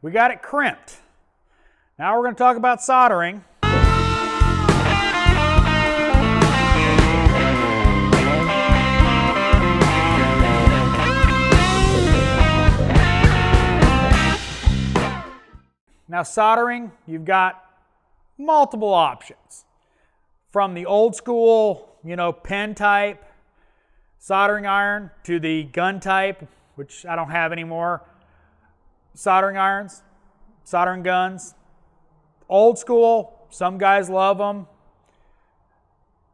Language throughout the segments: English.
We got it crimped. Now we're going to talk about soldering. Now soldering, you've got multiple options. From the old school, pen type soldering iron to the gun type, which I don't have anymore, soldering irons, soldering guns. Old school, some guys love them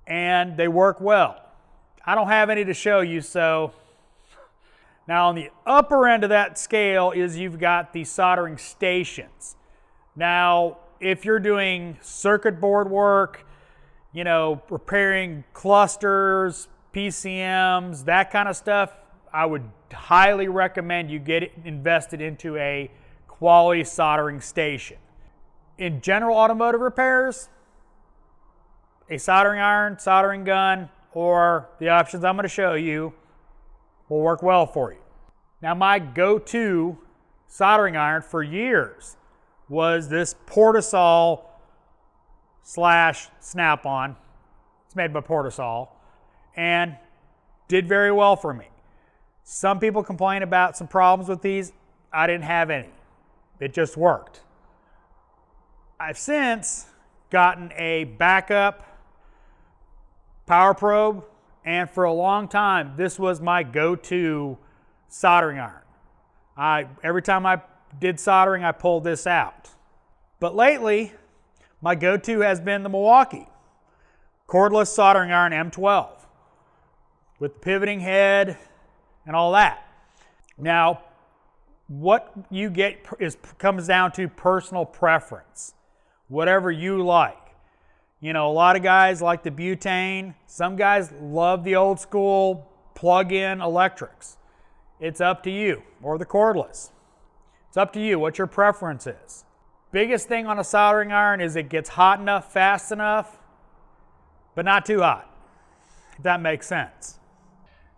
and they work well. I don't have any to show you, so. Now on the upper end of that scale is you've got the soldering stations. Now, if you're doing circuit board work, repairing clusters, PCMs, that kind of stuff, I would highly recommend you get it invested into a quality soldering station. In general automotive repairs, a soldering iron, soldering gun, or the options I'm going to show you will work well for you. Now, my go-to soldering iron for years was this Portasol / Snap-on. It's made by Portasol and did very well for me. Some people complain about some problems with these. I didn't have any. It just worked. I've since gotten a backup power probe, and for a long time this was my go-to soldering iron. Every time I did soldering, I pulled this out. But lately, my go-to has been the Milwaukee cordless soldering iron M12 with the pivoting head and all that. Now, what you get comes down to personal preference, whatever you like. A lot of guys like the butane. Some guys love the old school plug-in electrics. It's up to you, or the cordless. It's up to you what your preference is. Biggest thing on a soldering iron is it gets hot enough, fast enough, but not too hot, if that makes sense.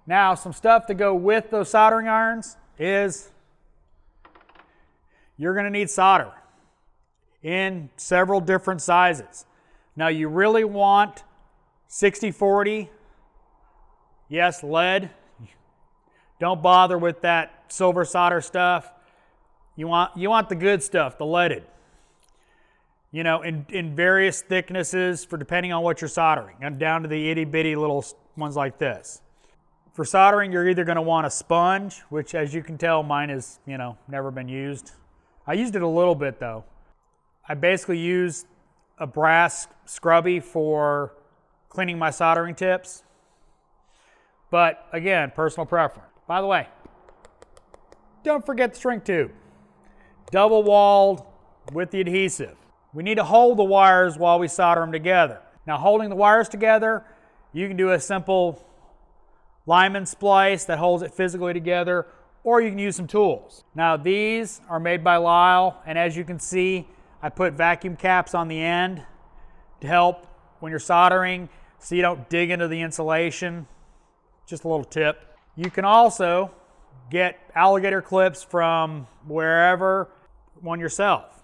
Now, some stuff to go with those soldering irons is you're going to need solder in several different sizes. Now, you really want 60-40, yes, lead. Don't bother with that silver solder stuff. You want the good stuff, the leaded. In various thicknesses for depending on what you're soldering, and down to the itty bitty little ones like this. For soldering, you're either going to want a sponge, which as you can tell, mine is, never been used. I used it a little bit though. I basically use a brass scrubby for cleaning my soldering tips. But again, personal preference. By the way, don't forget the shrink tube. Double walled with the adhesive. We need to hold the wires while we solder them together. Now, holding the wires together, you can do a simple Lyman splice that holds it physically together, or you can use some tools. Now, these are made by Lyle, and as you can see, I put vacuum caps on the end to help when you're soldering so you don't dig into the insulation. Just a little tip. You can also get alligator clips from wherever, one yourself.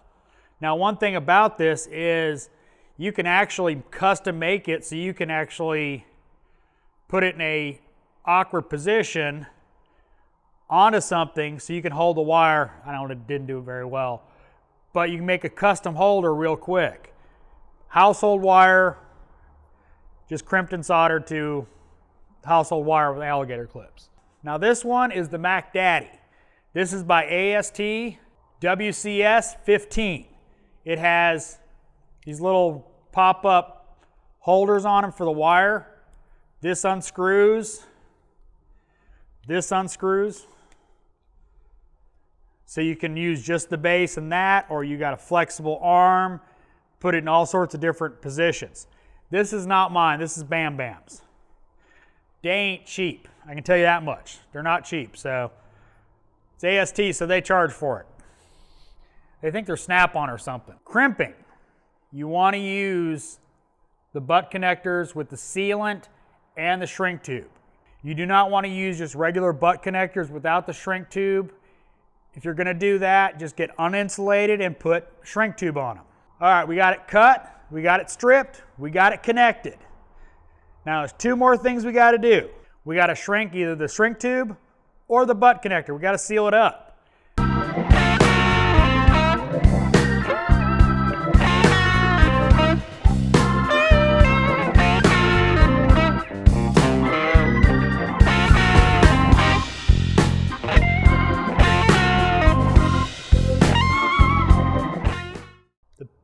Now, one thing about this is you can actually custom make it so you can actually put it in a awkward position onto something so you can hold the wire. I know it didn't do it very well, but you can make a custom holder real quick. Household wire, just crimped and soldered to household wire with alligator clips. Now this one is the Mac Daddy. This is by AST WCS 15. It has these little pop-up holders on them for the wire. This unscrews. This unscrews. So you can use just the base and that, or you got a flexible arm, put it in all sorts of different positions. This is not mine. This is Bam Bam's. They ain't cheap. I can tell you that much. They're not cheap. So it's AST, so they charge for it. They think they're Snap-on or something. Crimping. You want to use the butt connectors with the sealant and the shrink tube. You do not want to use just regular butt connectors without the shrink tube. If you're going to do that, just get uninsulated and put shrink tube on them. All right, we got it cut, we got it stripped, we got it connected. Now there's two more things we got to do. We got to shrink either the shrink tube or the butt connector. We got to seal it up.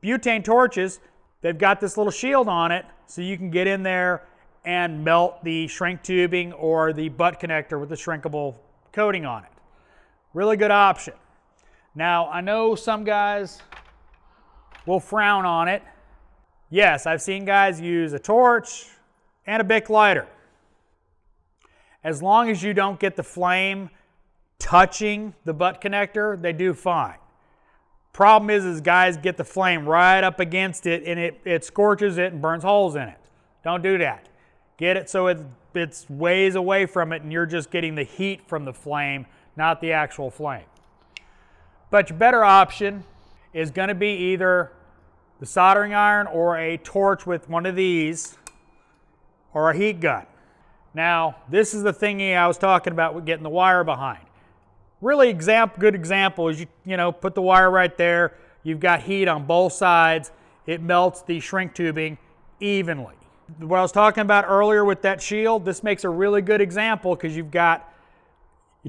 Butane torches, they've got this little shield on it so you can get in there and melt the shrink tubing or the butt connector with the shrinkable coating on it. Really good option. Now, I know some guys will frown on it. Yes, I've seen guys use a torch and a Bic lighter. As long as you don't get the flame touching the butt connector, they do fine. Problem is guys get the flame right up against it and it scorches it and burns holes in it. Don't do that. Get it so it's ways away from it and you're just getting the heat from the flame, not the actual flame. But your better option is going to be either the soldering iron or a torch with one of these or a heat gun. Now, this is the thingy I was talking about with getting the wire behind. Really good example is you put the wire right there, you've got heat on both sides, it melts the shrink tubing evenly. What I was talking about earlier with that shield, this makes a really good example because you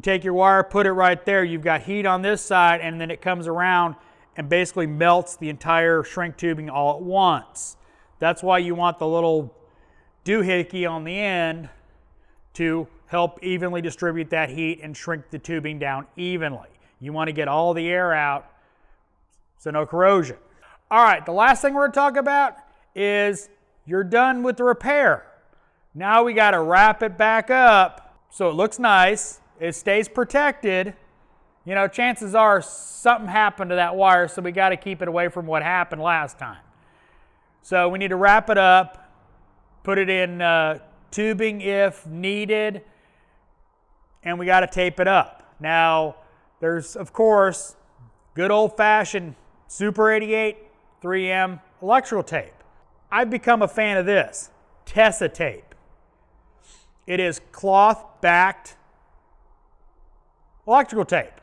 take your wire, put it right there, you've got heat on this side and then it comes around and basically melts the entire shrink tubing all at once. That's why you want the little doohickey on the end to help evenly distribute that heat and shrink the tubing down evenly. You want to get all the air out so no corrosion. All right, the last thing we're going to talk about is you're done with the repair. Now we got to wrap it back up so it looks nice, it stays protected. Chances are something happened to that wire, so we got to keep it away from what happened last time. So we need to wrap it up, put it in tubing if needed, and we got to tape it up. Now, there's, of course, good old-fashioned Super 88 3M electrical tape. I've become a fan of this, Tessa tape. It is cloth-backed electrical tape.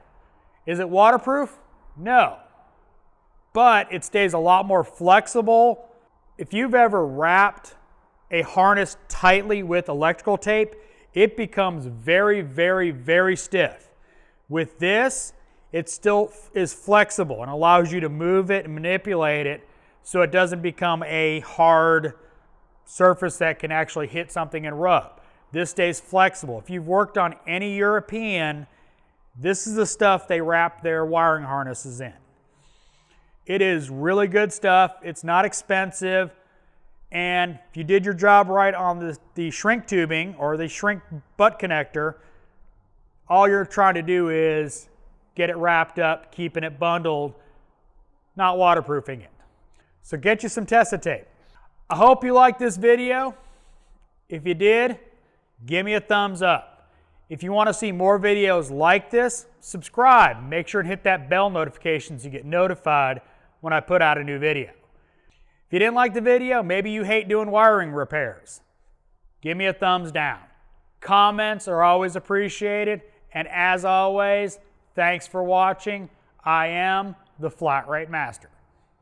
Is it waterproof? No. But it stays a lot more flexible. If you've ever wrapped a harness tightly with electrical tape, it becomes very, very, very stiff. With this, it still is flexible and allows you to move it and manipulate it so it doesn't become a hard surface that can actually hit something and rub. This stays flexible. If you've worked on any European, this is the stuff they wrap their wiring harnesses in. It is really good stuff. It's not expensive. And if you did your job right on the shrink tubing or the shrink butt connector, all you're trying to do is get it wrapped up, keeping it bundled, not waterproofing it. So get you some Tessa tape. I hope you liked this video. If you did, give me a thumbs up. If you want to see more videos like this, subscribe. Make sure and hit that bell notification so you get notified when I put out a new video. If you didn't like the video, maybe you hate doing wiring repairs, give me a thumbs down. Comments are always appreciated. And as always, thanks for watching. I am the Flat Rate Master.